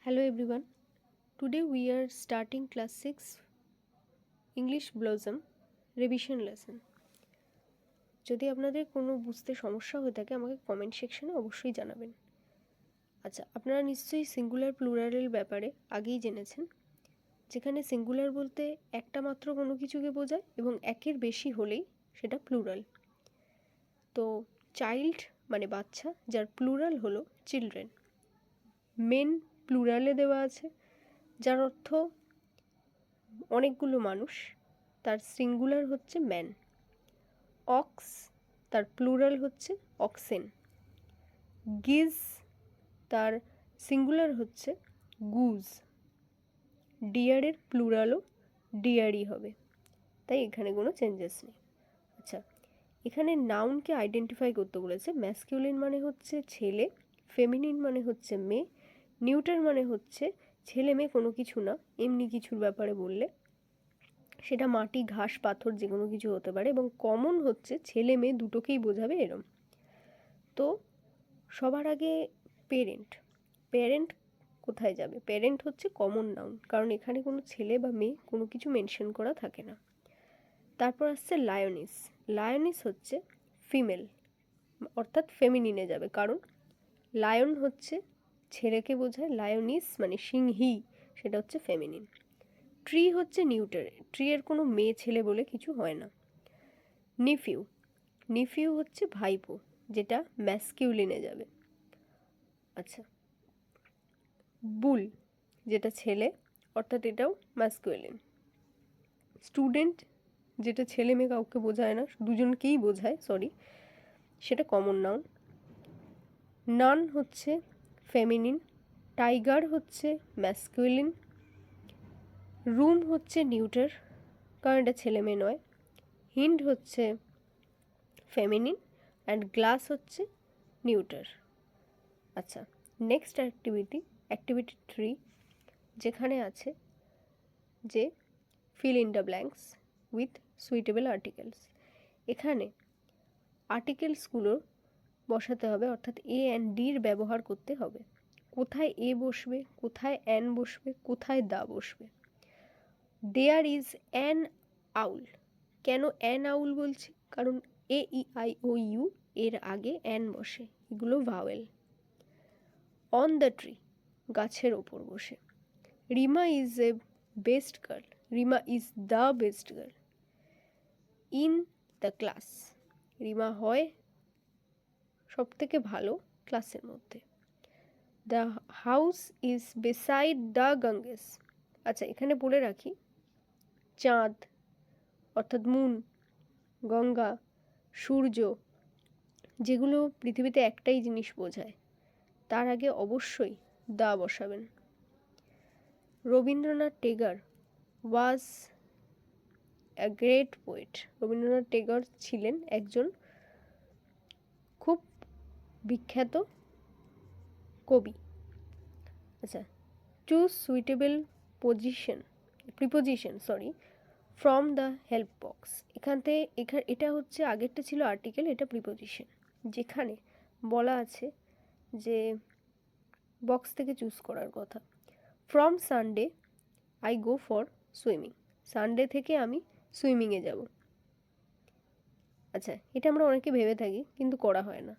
Hello everyone. Today we are starting class 6 English Blossom revision lesson. যদি আপনাদের কোনো বুঝতে সমস্যা হয়ে থাকে আমাকে কমেন্ট সেকশনে অবশ্যই জানাবেন। আচ্ছা, আপনারা নিশ্চয়ই সিঙ্গুলার প্লুরালের ব্যাপারে আগেই জেনেছেন, যেখানে সিঙ্গুলার বলতে একটা মাত্র কোনো কিছুকে বোঝায় এবং একের বেশি হলেই সেটা প্লুরাল। তো চাইল্ড মানে বাচ্চা, যার প্লুরাল হলো চিলড্রেন। মেন প্লুরালে দেওয়া আছে, যার অর্থ অনেকগুলো মানুষ, তার সিঙ্গুলার হচ্ছে ম্যান। অক্স, তার প্লুরাল হচ্ছে অক্সেন। গিজ, তার সিঙ্গুলার হচ্ছে গুজ। ডিয়ারের প্লুরালও ডিয়ারই হবে, তাই এখানে কোনো চেঞ্জেস নেই। আচ্ছা, এখানে নাউনকে আইডেন্টিফাই করতে বলেছে। ম্যাসকিউলিন মানে হচ্ছে ছেলে, ফেমিনিন মানে হচ্ছে মেয়ে, নিউটার মানে হচ্ছে ছেলে মেয়ে কোনো কিছু না, এমনি কিছুর ব্যাপারে বললে সেটা মাটি, ঘাস, পাথর যে কোনো কিছু হতে পারে, এবং কমন হচ্ছে ছেলে মেয়ে দুটোকেই বোঝাবে এরম। তো সবার আগে পেরেন্ট। পেরেন্ট কোথায় যাবে? পেরেন্ট হচ্ছে কমন নাউন, কারণ এখানে কোনো ছেলে বা মেয়ে কোনো কিছু মেনশন করা থাকে না। তারপর আসছে লায়নিস। লায়নিস হচ্ছে ফিমেল, অর্থাৎ ফেমিনিনে যাবে, কারণ লায়ন হচ্ছে ছেলেকে বোঝায়, লায়নিস মানে সিংহী, সেটা হচ্ছে ফেমিনিন। ট্রি হচ্ছে নিউটারে, ট্রি এর কোনো মেয়ে ছেলে বলে কিছু হয় না। নিফিউ, নিফিউ হচ্ছে ভাইপো, যেটা ম্যাসকিউলিনে যাবে। আচ্ছা, বুল যেটা ছেলে, অর্থাৎ এটাও ম্যাসকিউলিন। স্টুডেন্ট যেটা ছেলে মেয়ে কাউকে বোঝায় না, দুজনকেই বোঝায়, সরি, সেটা কমন নাউন। নান হচ্ছে ফেমিনিন। টাইগার হচ্ছে ম্যাসকিউলিন। রুম হচ্ছে নিউটার, কারণ এটা ছেলে মেয়ে নয়। হিন্ড হচ্ছে ফেমিনিন অ্যান্ড গ্লাস হচ্ছে নিউটার। আচ্ছা, নেক্সট অ্যাক্টিভিটি 3, যেখানে আছে যে fill in the blanks with suitable articles. এখানে আর্টিকেলসগুলো বসাতে হবে, অর্থাৎ এ অ্যান্ড ডির ব্যবহার করতে হবে। কোথায় এ বসবে, কোথায় অ্যান বসবে, কোথায় দা বসবে। There is an owl. কেন অ্যান আউল বলছি? কারণ এ ই আই ও ইউ এর আগে অ্যান বসে, এগুলো ভাওয়েল। অন দ্য ট্রি, গাছের ওপর বসে। Rima is a best girl, Rima is the best girl. In the class, Rima হয় সব থেকে ভালো ক্লাসের মধ্যে। The house is beside the গঙ্গেস। আচ্ছা, এখানে বলে রাখি, চাঁদ অর্থাৎ মুন, গঙ্গা, সূর্য, যেগুলো পৃথিবীতে একটাই জিনিস বোঝায়, তার আগে অবশ্যই দা বসাবেন। Rabindranath Tagore was a great poet. Rabindranath Tagore ছিলেন একজন খুব বিখ্যাত কবি। আচ্ছা, choose suitable preposition from the help box. এটা হচ্ছে, আগেরটা ছিল আর্টিকেল, এটা প্রিপোজিশন, যেখানে বলা আছে যে বক্স থেকে চুজ করার কথা। From Sunday I go for swimming. Sunday থেকে আমি সুইমিংয়ে যাব। আচ্ছা, এটা আমরা অনেকে ভেবে থাকি কিন্তু করা হয় না।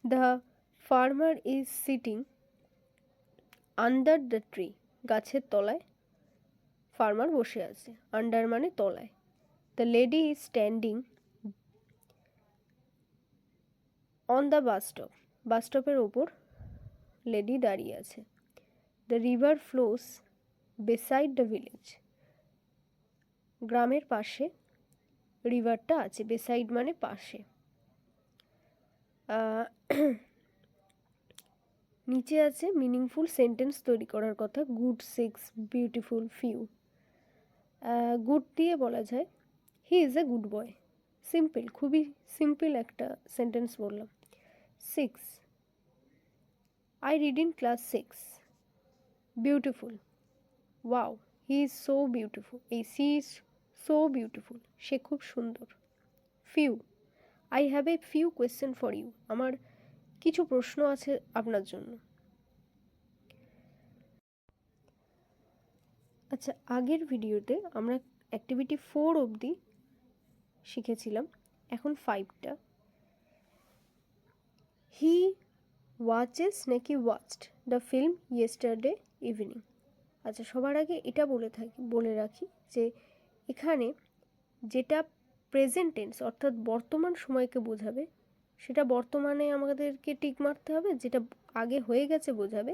The farmer is sitting under the tree. গাছের তলায় ফার্মার বসে আছে, আন্ডার মানে তলায়। The lady is standing on the bus stop. Bus স্টপের ওপর লেডি দাঁড়িয়ে আছে। The river flows beside the village. গ্রামের পাশে রিভারটা আছে, বেসাইড মানে পাশে। নিচে আছে মিনিংফুল সেন্টেন্স তৈরি করার কথা, good, six, beautiful, few. Good দিয়ে বলা যায় he is a good boy. Simple, খুবই সিম্পল একটা সেন্টেন্স বললাম। 6, I read in class 6। Beautiful, wow, he is so beautiful. এই সি ইজ সো বিউটিফুল, সে খুব সুন্দর। Few, I have a few question for you. আমার কিছু প্রশ্ন আছে আপনার জন্য। আচ্ছা, আগের ভিডিওতে আমরা অ্যাক্টিভিটি 4 অবধি শিখেছিলাম, এখন 5টা। হি ওয়াচেস নাকি watched the film yesterday evening. আচ্ছা, সবার আগে এটা বলে রাখি যে এখানে যেটা প্রেজেন্ট টেন্স অর্থাৎ বর্তমান সময়কে বোঝাবে সেটা বর্তমানে আমাদেরকে টিক মারতে হবে, যেটা আগে হয়ে গেছে বোঝাবে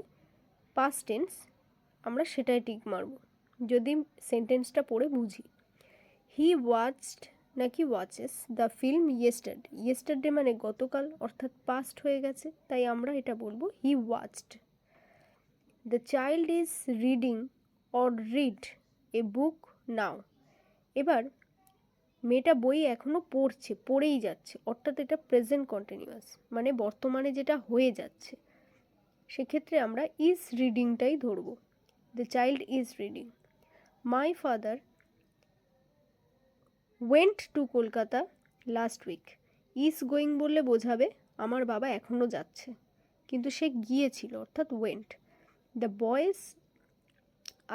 পাস্ট টেন্স আমরা সেটাই টিক মারব যদি সেন্টেন্সটা পড়ে বুঝি। হি ওয়াচড নাকি watches the film yesterday. Yesterday মানে গতকাল, অর্থাৎ পাস্ট হয়ে গেছে, তাই আমরা এটা বলবো he watched. The child is reading or read a book now. এবার মেয়েটা বই এখনও পড়েই যাচ্ছে, অর্থাৎ এটা প্রেজেন্ট কন্টিনিউয়াস মানে বর্তমানে যেটা হয়ে যাচ্ছে, সেক্ষেত্রে আমরা ইজ রিডিংটাই ধরবো। The child is reading. My father went to Kolkata last week. Is going বললে বোঝাবে আমার বাবা এখনও যাচ্ছে, কিন্তু সে গিয়েছিল অর্থাৎ went. The boys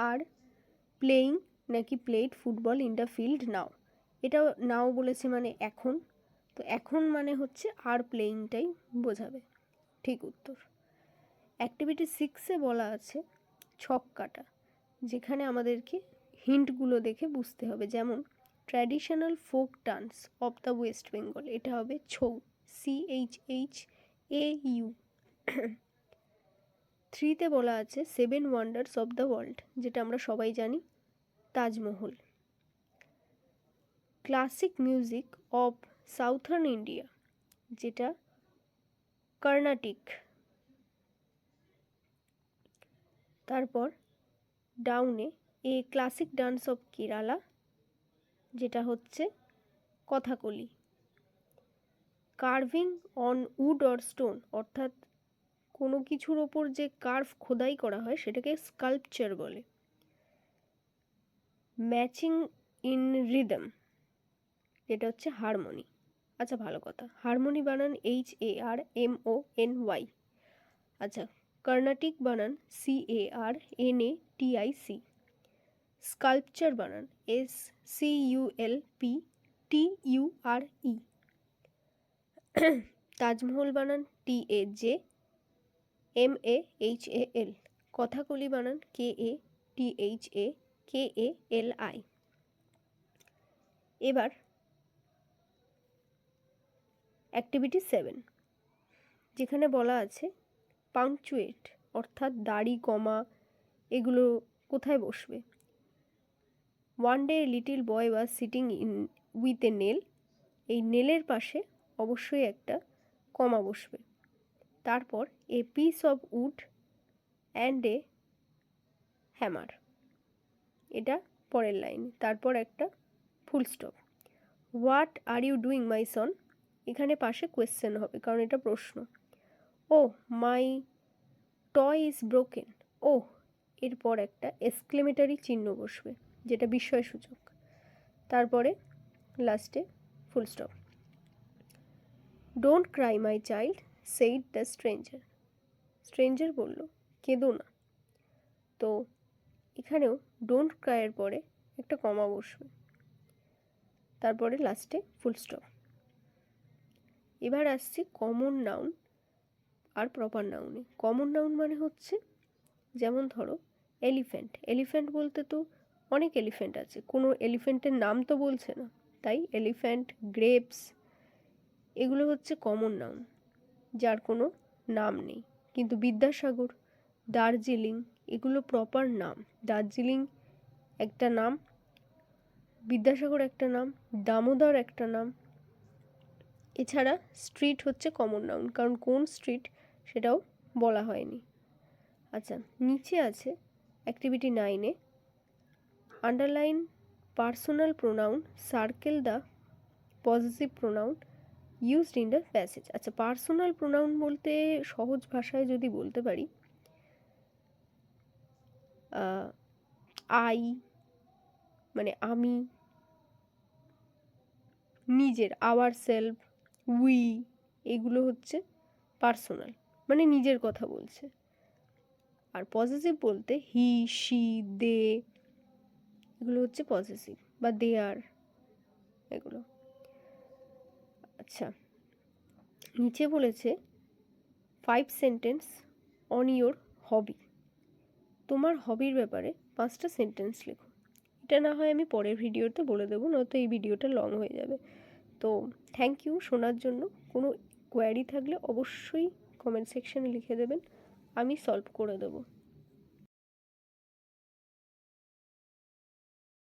are playing নাকি played football in the field now. এটাও নাও বলেছে মানে এখন, তো এখন মানে হচ্ছে আর প্লেয়িংটাই বোঝাবে, ঠিক উত্তর। অ্যাক্টিভিটি 6-এ বলা আছে ছক কাটা, যেখানে আমাদেরকে হিন্টগুলো দেখে বুঝতে হবে, যেমন traditional folk dance of the West Bengal, এটা হবে ছৌ, CHHAU। 3-তে বলা আছে 7 ওয়ান্ডার্স অফ দ্য ওয়ার্ল্ড, যেটা আমরা সবাই জানি Taj Mahal. Classic music of southern India, যেটা কর্ণাটিক। তারপর ডাউনে এ ক্লাসিক ডান্স অফ কেরালা, যেটা হচ্ছে Kathakali. Carving on wood or stone, অর্থাৎ কোনো কিছুর ওপর যে কার্ভ খোদাই করা হয় সেটাকে স্কাল্পচার বলে। ম্যাচিং ইন রিদম, যেটা হচ্ছে হারমোনি। আচ্ছা, ভালো কথা, হারমোনি বানান HARMONY। আচ্ছা, কর্ণাটিক বানান CARNATIC। স্কাল্পচার বানান SCULPTURE। তাজমহল বানান TAJMAHAL। কথাকলি বানান KATHAKALI। এবার অ্যাক্টিভিটি 7, যেখানে বলা আছে পাংচুয়েট অর্থাৎ দাড়ি কমা এগুলো কোথায় বসবে। One day little boy was sitting in with a nail. এই নেলের পাশে অবশ্যই একটা কমা বসবে। তারপর a piece of wood and a hammer, এটা পরের লাইন। তারপর একটা full stop. What are you doing my son, এখানে পাশে কোয়েশ্চেন হবে কারণ এটা প্রশ্ন। Oh my toy is broken, ও এরপর একটা এক্সক্লেমেটরি চিহ্ন বসবে, যেটা বিস্ময়সূচক। তারপরে last full stop. Don't cry my child said the stranger. Stranger বলল কেঁদো না, তো এখানেও ডোন্ট ক্রাইয়ের পরে একটা কমা বসবে, তারপরে লাস্টে ফুল স্টপ। এবার আসছে কমন নাউন আর প্রপার নাউনে। কমন নাউন মানে হচ্ছে, যেমন ধরো এলিফ্যান্ট। এলিফ্যান্ট বলতে তো অনেক এলিফ্যান্ট আছে, কোনো এলিফ্যান্টের নাম তো বলছে না, তাই এলিফ্যান্ট, গ্রেপস এগুলো হচ্ছে কমন নাউন যার কোনো নাম নেই। কিন্তু বিদ্যাসাগর, দার্জিলিং এগুলো প্রপার নাম। দার্জিলিং একটা নাম, বিদ্যাসাগর একটা নাম, দামোদর একটা নাম। এছাড়া স্ট্রিট হচ্ছে কমন নাউন, কারণ কোন স্ট্রিট সেটাও বলা হয়নি। আচ্ছা, নিচে আছে অ্যাক্টিভিটি 9-এ underline personal pronoun, circle the positive pronoun used in the passage. আচ্ছা, পার্সোনাল প্রোনাউন বলতে সহজ ভাষায় যদি বলতে পারি, আই মানে আমি, নিজের আওয়ার সেলফ, উই, এগুলো হচ্ছে পার্সোনাল মানে নিজের কথা বলছে। আর পজিটিভ বলতে হি, শি, দে, এগুলো হচ্ছে পজেসিভ বা দে আর, এগুলো। আচ্ছা, নিচে বলেছে 5 সেন্টেন্স অন ইয়োর হবি। তোমার হবির ব্যাপারে 5টা সেন্টেন্স লেখো। এটা না হয় আমি পরের ভিডিওতে বলে দেবো, নয়তো এই ভিডিওটা লং হয়ে যাবে। তো থ্যাংক ইউ শোনার জন্য। কোনো কোয়ারি থাকলে অবশ্যই কমেন্ট সেকশানে লিখে দেবেন, আমি সলভ করে দেবো।